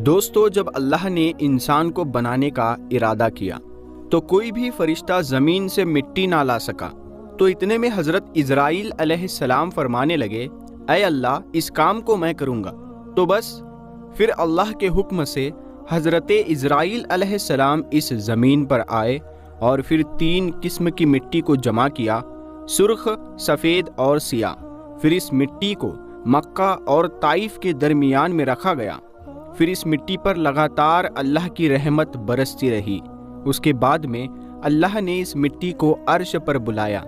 دوستو، جب اللہ نے انسان کو بنانے کا ارادہ کیا تو کوئی بھی فرشتہ زمین سے مٹی نہ لا سکا۔ تو اتنے میں حضرت عزرائیل علیہ السلام فرمانے لگے، اے اللہ، اس کام کو میں کروں گا۔ تو بس پھر اللہ کے حکم سے حضرت عزرائیل علیہ السلام اس زمین پر آئے اور پھر 3 قسم کی مٹی کو جمع کیا، سرخ، سفید اور سیاہ۔ پھر اس مٹی کو مکہ اور طائف کے درمیان میں رکھا گیا۔ پھر اس مٹی پر لگاتار اللہ کی رحمت برستی رہی۔ اس کے بعد میں اللہ نے اس مٹی کو عرش پر بلایا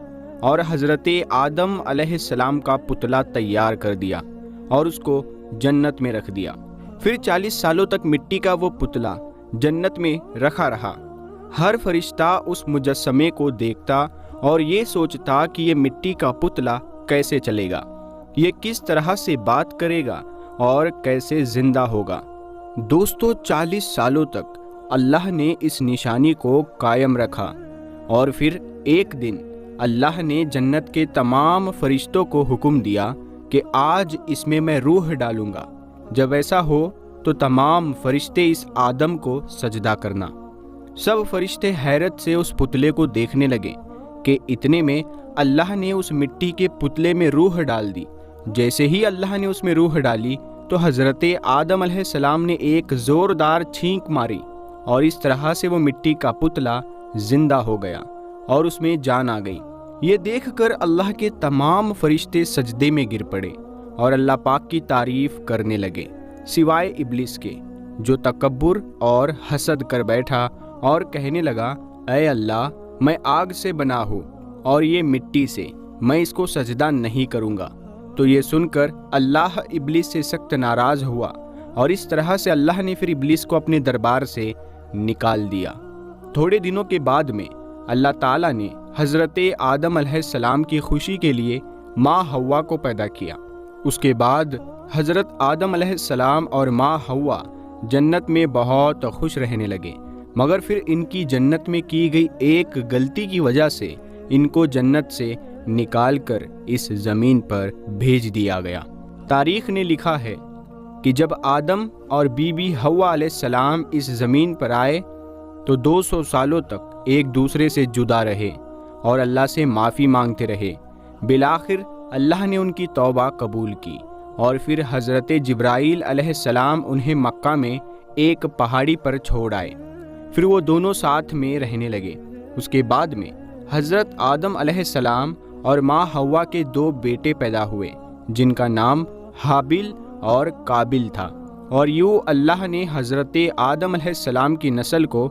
اور حضرت آدم علیہ السلام کا پتلا تیار کر دیا اور اس کو جنت میں رکھ دیا۔ پھر 40 سالوں تک مٹی کا وہ پتلا جنت میں رکھا رہا۔ ہر فرشتہ اس مجسمے کو دیکھتا اور یہ سوچتا کہ یہ مٹی کا پتلا کیسے چلے گا، یہ کس طرح سے بات کرے گا اور کیسے زندہ ہوگا۔ دوستو، 40 سالوں تک اللہ نے اس نشانی کو قائم رکھا اور پھر ایک دن اللہ نے جنت کے تمام فرشتوں کو حکم دیا کہ آج اس میں روح ڈالوں گا۔ جب ایسا ہو تو تمام فرشتے اس آدم کو سجدہ کرنا۔ سب فرشتے حیرت سے اس پتلے کو دیکھنے لگے کہ اتنے میں اللہ نے اس مٹی کے پتلے میں روح ڈال دی۔ جیسے ہی اللہ نے اس میں روح ڈالی تو حضرت آدم علیہ السلام نے ایک زوردار چھینک ماری اور اس طرح سے وہ مٹی کا پتلا زندہ ہو گیا اور اس میں جان آ گئی۔ یہ دیکھ کر اللہ کے تمام فرشتے سجدے میں گر پڑے اور اللہ پاک کی تعریف کرنے لگے، سوائے ابلیس کے، جو تکبر اور حسد کر بیٹھا اور کہنے لگا، اے اللہ، میں آگ سے بنا ہوں اور یہ مٹی سے، میں اس کو سجدہ نہیں کروں گا۔ تو یہ سن کر اللہ ابلیس سے سخت ناراض ہوا اور اس طرح سے اللہ نے پھر ابلیس کو اپنے دربار سے نکال دیا۔ تھوڑے دنوں کے بعد میں اللہ تعالیٰ نے حضرت آدم علیہ السلام کی خوشی کے لیے ماں حوا کو پیدا کیا۔ اس کے بعد حضرت آدم علیہ السلام اور ماں حوا جنت میں بہت خوش رہنے لگے، مگر پھر ان کی جنت میں کی گئی ایک غلطی کی وجہ سے ان کو جنت سے نکال کر اس زمین پر بھیج دیا گیا۔ تاریخ نے لکھا ہے کہ جب آدم اور بی بی حوا علیہ السلام اس زمین پر آئے تو 200 سالوں تک ایک دوسرے سے جدا رہے اور اللہ سے معافی مانگتے رہے۔ بالآخر اللہ نے ان کی توبہ قبول کی اور پھر حضرت جبرائیل علیہ السلام انہیں مکہ میں ایک پہاڑی پر چھوڑ آئے۔ پھر وہ دونوں ساتھ میں رہنے لگے۔ اس کے بعد میں حضرت آدم علیہ السلام اور ماں حوا کے 2 بیٹے پیدا ہوئے، جن کا نام حابل اور قابل تھا، اور یوں اللہ نے حضرت آدم علیہ السلام کی نسل کو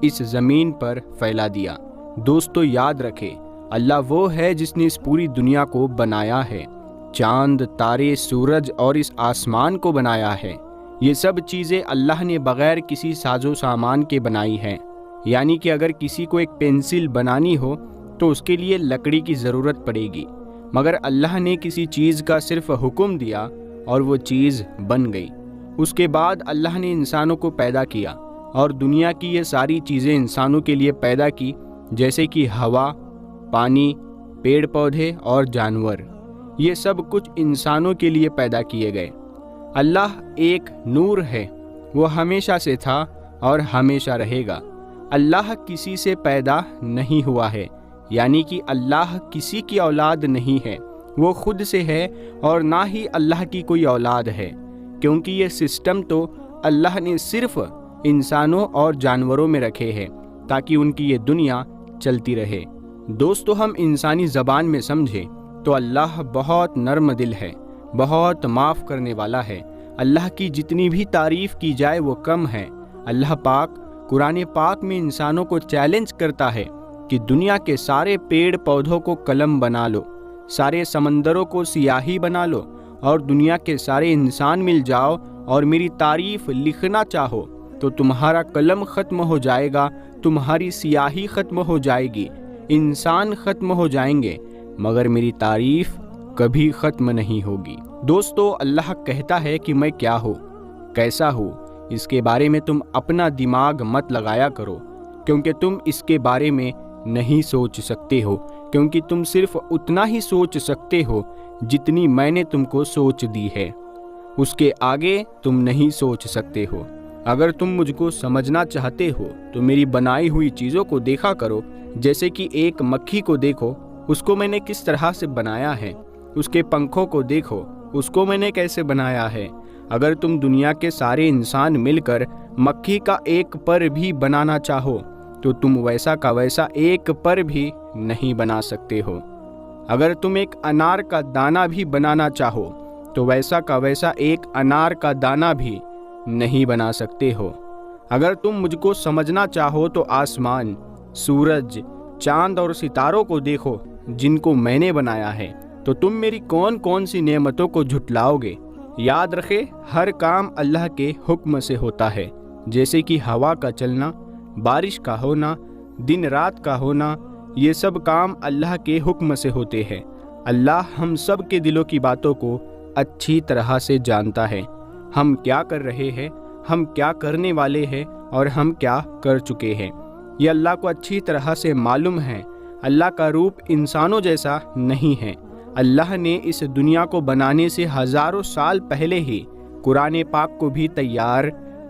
اس زمین پر پھیلا دیا۔ دوستو، یاد رکھے، اللہ وہ ہے جس نے اس پوری دنیا کو بنایا ہے، چاند، تارے، سورج اور اس آسمان کو بنایا ہے۔ یہ سب چیزیں اللہ نے بغیر کسی ساز و سامان کے بنائی ہیں۔ یعنی کہ اگر کسی کو ایک پینسل بنانی ہو تو اس کے لیے لکڑی کی ضرورت پڑے گی، مگر اللہ نے کسی چیز کا صرف حکم دیا اور وہ چیز بن گئی۔ اس کے بعد اللہ نے انسانوں کو پیدا کیا اور دنیا کی یہ ساری چیزیں انسانوں کے لیے پیدا کی، جیسے کہ ہوا، پانی، پیڑ پودے اور جانور۔ یہ سب کچھ انسانوں کے لیے پیدا کیے گئے۔ اللہ ایک نور ہے، وہ ہمیشہ سے تھا اور ہمیشہ رہے گا۔ اللہ کسی سے پیدا نہیں ہوا ہے، یعنی کہ اللہ کسی کی اولاد نہیں ہے، وہ خود سے ہے اور نہ ہی اللہ کی کوئی اولاد ہے، کیونکہ یہ سسٹم تو اللہ نے صرف انسانوں اور جانوروں میں رکھے ہیں تاکہ ان کی یہ دنیا چلتی رہے۔ دوستو، ہم انسانی زبان میں سمجھیں تو اللہ بہت نرم دل ہے، بہت معاف کرنے والا ہے۔ اللہ کی جتنی بھی تعریف کی جائے وہ کم ہے۔ اللہ پاک قرآن پاک میں انسانوں کو چیلنج کرتا ہے کہ دنیا کے سارے پیڑ پودوں کو قلم بنا لو، سارے سمندروں کو سیاہی بنا لو اور دنیا کے سارے انسان مل جاؤ اور میری تعریف لکھنا چاہو تو تمہارا قلم ختم ہو جائے گا، تمہاری سیاہی ختم ہو جائے گی، انسان ختم ہو جائیں گے، مگر میری تعریف کبھی ختم نہیں ہوگی۔ دوستو، اللہ کہتا ہے کہ میں کیا ہوں، کیسا ہوں، اس کے بارے میں تم اپنا دماغ مت لگایا کرو، کیونکہ تم اس کے بارے میں نہیں سوچ سکتے ہو، کیونکہ تم صرف اتنا ہی سوچ سکتے ہو جتنی میں نے تم کو سوچ دی ہے، اس کے آگے تم نہیں سوچ سکتے ہو۔ اگر تم مجھ کو سمجھنا چاہتے ہو تو میری بنائی ہوئی چیزوں کو دیکھا کرو، جیسے کہ ایک مکھی کو دیکھو، اس کو میں نے کس طرح سے بنایا ہے، اس کے پنکھوں کو دیکھو، اس کو میں نے کیسے بنایا ہے۔ اگر تم دنیا کے سارے انسان مل کر مکھی کا ایک پر بھی بنانا چاہو تو تم ویسا کا ویسا ایک پر بھی نہیں بنا سکتے ہو۔ اگر تم ایک انار کا دانہ بھی بنانا چاہو تو ویسا کا ویسا ایک انار کا دانہ بھی نہیں بنا سکتے ہو۔ اگر تم مجھ کو سمجھنا چاہو تو آسمان، سورج، چاند اور ستاروں کو دیکھو جن کو میں نے بنایا ہے، تو تم میری کون کون سی نعمتوں کو جھٹلاؤ گے۔ یاد رکھے، ہر کام اللہ کے حکم سے ہوتا ہے، جیسے کہ ہوا کا چلنا، بارش کا ہونا، دن رات کا ہونا، یہ سب کام اللہ کے حکم سے ہوتے ہیں۔ اللہ ہم سب کے دلوں کی باتوں کو اچھی طرح سے جانتا ہے، ہم کیا کر رہے ہیں، ہم کیا کرنے والے ہیں اور ہم کیا کر چکے ہیں، یہ اللہ کو اچھی طرح سے معلوم ہے۔ اللہ کا روپ انسانوں جیسا نہیں ہے۔ اللہ نے اس دنیا کو بنانے سے ہزاروں سال پہلے ہی قرآن پاک کو بھی تیار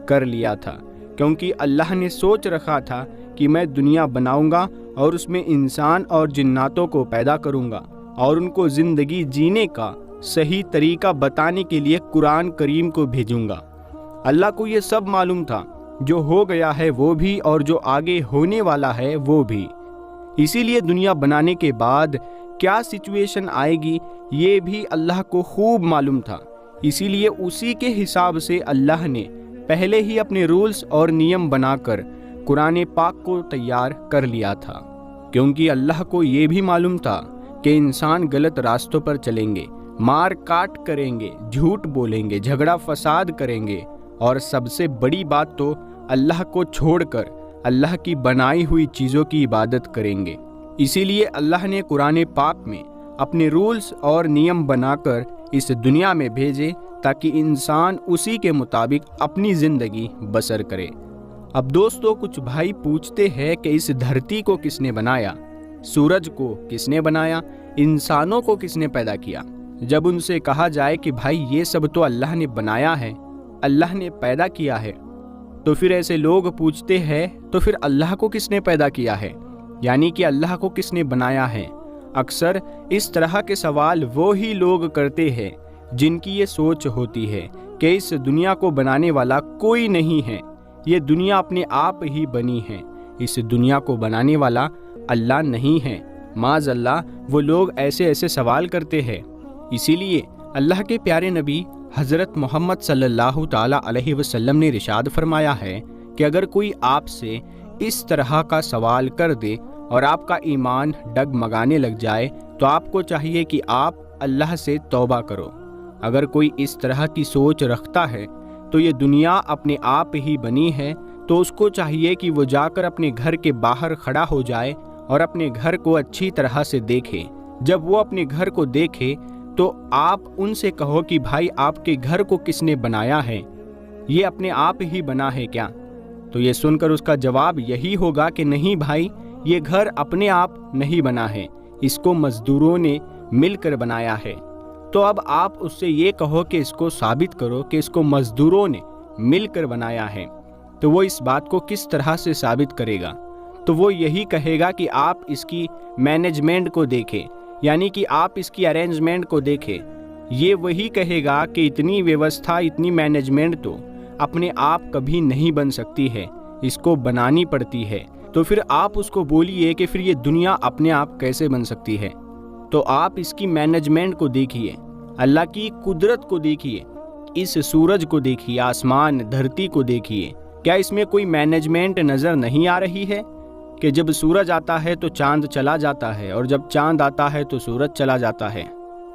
کر لیا تھا، کیونکہ اللہ نے سوچ رکھا تھا کہ میں دنیا بناؤں گا اور اس میں انسان اور جناتوں کو پیدا کروں گا اور ان کو زندگی جینے کا صحیح طریقہ بتانے کے لیے قرآن کریم کو بھیجوں گا۔ اللہ کو یہ سب معلوم تھا، جو ہو گیا ہے وہ بھی اور جو آگے ہونے والا ہے وہ بھی۔ اسی لیے دنیا بنانے کے بعد کیا سچویشن آئے گی یہ بھی اللہ کو خوب معلوم تھا، اسی لیے اسی کے حساب سے اللہ نے پہلے ہی اپنے رولز اور نیم بنا کر قرآن پاک کو تیار کر لیا تھا، کیونکہ اللہ کو یہ بھی معلوم تھا کہ انسان غلط راستوں پر چلیں گے، مار کاٹ کریں گے، جھوٹ بولیں گے، جھگڑا فساد کریں گے، اور سب سے بڑی بات تو اللہ کو چھوڑ کر اللہ کی بنائی ہوئی چیزوں کی عبادت کریں گے۔ اسی لیے اللہ نے قرآن پاک میں اپنے رولز اور نیم بنا کر اس دنیا میں بھیجے تاکہ انسان اسی کے مطابق اپنی زندگی بسر کرے۔ اب دوستو، کچھ بھائی پوچھتے ہیں کہ اس دھرتی کو کس نے بنایا، سورج کو کس نے بنایا، انسانوں کو کس نے پیدا کیا؟ جب ان سے کہا جائے کہ بھائی یہ سب تو اللہ نے بنایا ہے، اللہ نے پیدا کیا ہے، تو پھر ایسے لوگ پوچھتے ہیں تو پھر اللہ کو کس نے پیدا کیا ہے، یعنی کہ اللہ کو کس نے بنایا ہے؟ اکثر اس طرح کے سوال وہی لوگ کرتے ہیں جن کی یہ سوچ ہوتی ہے کہ اس دنیا کو بنانے والا کوئی نہیں ہے، یہ دنیا اپنے آپ ہی بنی ہے، اس دنیا کو بنانے والا اللہ نہیں ہے۔ معاذ اللہ، وہ لوگ ایسے سوال کرتے ہیں۔ اسی لیے اللہ کے پیارے نبی حضرت محمد صلی اللہ تعالی علیہ وسلم نے ارشاد فرمایا ہے کہ اگر کوئی آپ سے اس طرح کا سوال کر دے اور آپ کا ایمان ڈگمگانے لگ جائے تو آپ کو چاہیے کہ آپ اللہ سے توبہ کرو۔ اگر کوئی اس طرح کی سوچ رکھتا ہے تو یہ دنیا اپنے آپ ہی بنی ہے، تو اس کو چاہیے کہ وہ جا کر اپنے گھر کے باہر کھڑا ہو جائے اور اپنے گھر کو اچھی طرح سے دیکھے۔ جب وہ اپنے گھر کو دیکھے تو آپ ان سے کہو کہ بھائی آپ کے گھر کو کس نے بنایا ہے، یہ اپنے آپ ہی بنا ہے کیا؟ تو یہ سن کر اس کا جواب یہی ہوگا کہ نہیں بھائی، یہ گھر اپنے آپ نہیں بنا ہے، اس کو مزدوروں نے مل کر بنایا ہے۔ تو اب آپ اس سے یہ کہو کہ اس کو ثابت کرو کہ اس کو مزدوروں نے مل کر بنایا ہے، تو وہ اس بات کو کس طرح سے ثابت کرے گا؟ تو وہ یہی کہے گا کہ آپ اس کی مینجمنٹ کو دیکھیں، یعنی کہ آپ اس کی ارینجمنٹ کو دیکھیں۔ یہ وہی کہے گا کہ اتنی ویوستھا، اتنی مینجمنٹ تو اپنے آپ کبھی نہیں بن سکتی ہے، اس کو بنانی پڑتی ہے۔ تو پھر آپ اس کو بولیے کہ پھر یہ دنیا اپنے آپ کیسے بن سکتی ہے؟ تو آپ اس کی مینجمنٹ کو دیکھیے، اللہ کی قدرت کو دیکھیے، اس سورج کو دیکھیے، آسمان دھرتی کو دیکھیے، کیا اس میں کوئی مینجمنٹ نظر نہیں آ رہی ہے کہ جب سورج آتا ہے تو چاند چلا جاتا ہے اور جب چاند آتا ہے تو سورج چلا جاتا ہے؟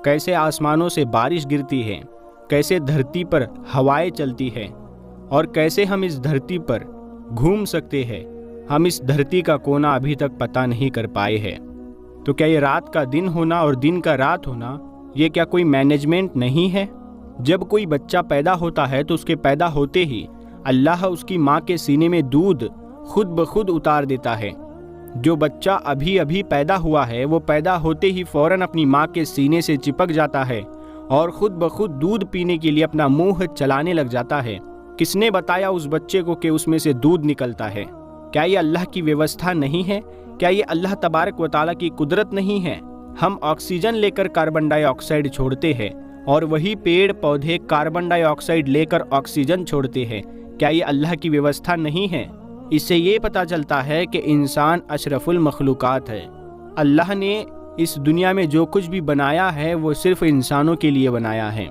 کیسے آسمانوں سے بارش گرتی ہے، کیسے دھرتی پر ہوائیں چلتی ہے، اور کیسے ہم اس دھرتی پر گھوم سکتے ہیں؟ ہم اس دھرتی کا کونا ابھی تک پتہ نہیں کر پائے ہیں۔ تو کیا یہ رات کا دن ہونا اور دن کا رات ہونا، یہ کیا کوئی مینجمنٹ نہیں ہے؟ جب کوئی بچہ پیدا ہوتا ہے تو اس کے پیدا ہوتے ہی اللہ اس کی ماں کے سینے میں دودھ خود بخود اتار دیتا ہے۔ جو بچہ ابھی پیدا ہوا ہے وہ پیدا ہوتے ہی فوراً اپنی ماں کے سینے سے چپک جاتا ہے اور خود بخود دودھ پینے کے لیے اپنا منہ چلانے لگ جاتا ہے۔ کس نے بتایا اس بچے کو کہ اس میں سے دودھ نکلتا ہے؟ کیا یہ اللہ کی ویوستھا نہیں ہے؟ کیا یہ اللہ تبارک و تعالیٰ کی قدرت نہیں ہے؟ ہم آکسیجن لے کر کاربن ڈائی آکسائیڈ چھوڑتے ہیں اور وہی پیڑ پودے کاربن ڈائی آکسائیڈ لے کر آکسیجن چھوڑتے ہیں۔ کیا یہ اللہ کی ویوستھا نہیں ہے؟ اس سے یہ پتہ چلتا ہے کہ انسان اشرف المخلوقات ہے۔ اللہ نے اس دنیا میں جو کچھ بھی بنایا ہے وہ صرف انسانوں کے لیے بنایا ہے۔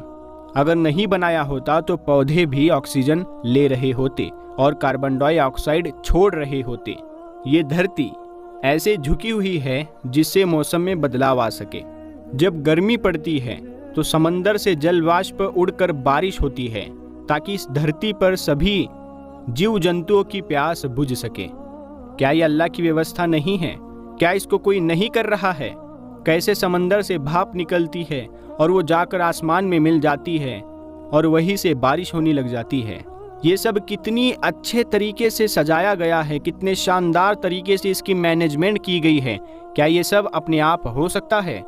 اگر نہیں بنایا ہوتا تو پودے بھی آکسیجن لے رہے ہوتے اور کاربن ڈائی آکسائیڈ چھوڑ رہے ہوتے۔ یہ دھرتی ایسے جھکی ہوئی ہے جس سے موسم میں بدلاؤ آ سکے۔ جب گرمی پڑتی ہے تو سمندر سے جل واشپ اڑ کر بارش ہوتی ہے تاکہ اس دھرتی پر سبھی جیو جنتوؤں کی پیاس بجھ سکے۔ کیا یہ اللہ کی ویوستھا نہیں ہے؟ کیا اس کو کوئی نہیں کر رہا ہے؟ کیسے سمندر سے بھاپ نکلتی ہے اور وہ جا کر آسمان میں مل جاتی ہے اور وہیں سے بارش ہونے لگ جاتی ہے۔ یہ سب کتنی اچھے طریقے سے سجایا گیا ہے، کتنے شاندار طریقے سے اس کی مینجمنٹ کی گئی ہے۔ کیا یہ سب اپنے آپ ہو سکتا ہے؟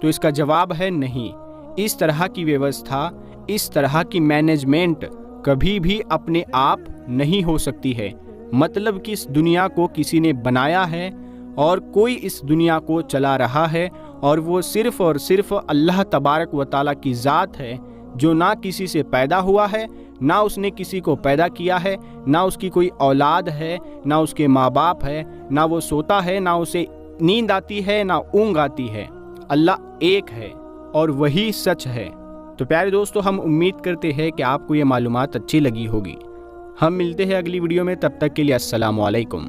تو اس کا جواب ہے نہیں۔ اس طرح کی ویوستھا، اس طرح کی مینجمنٹ کبھی بھی اپنے آپ نہیں ہو سکتی ہے۔ مطلب کہ اس دنیا کو کسی نے بنایا ہے اور کوئی اس دنیا کو چلا رہا ہے، اور وہ صرف اور صرف اللہ تبارک و تعالیٰ کی ذات ہے، جو نہ کسی سے پیدا ہوا ہے، نہ اس نے کسی کو پیدا کیا ہے، نہ اس کی کوئی اولاد ہے، نہ اس کے ماں باپ ہے، نہ وہ سوتا ہے، نہ اسے نیند آتی ہے، نہ اونگ آتی ہے۔ اللہ ایک ہے اور وہی سچ ہے۔ تو پیارے دوستو، ہم امید کرتے ہیں کہ آپ کو یہ معلومات اچھی لگی ہوگی۔ ہم ملتے ہیں اگلی ویڈیو میں، تب تک کے لیے السلام علیکم۔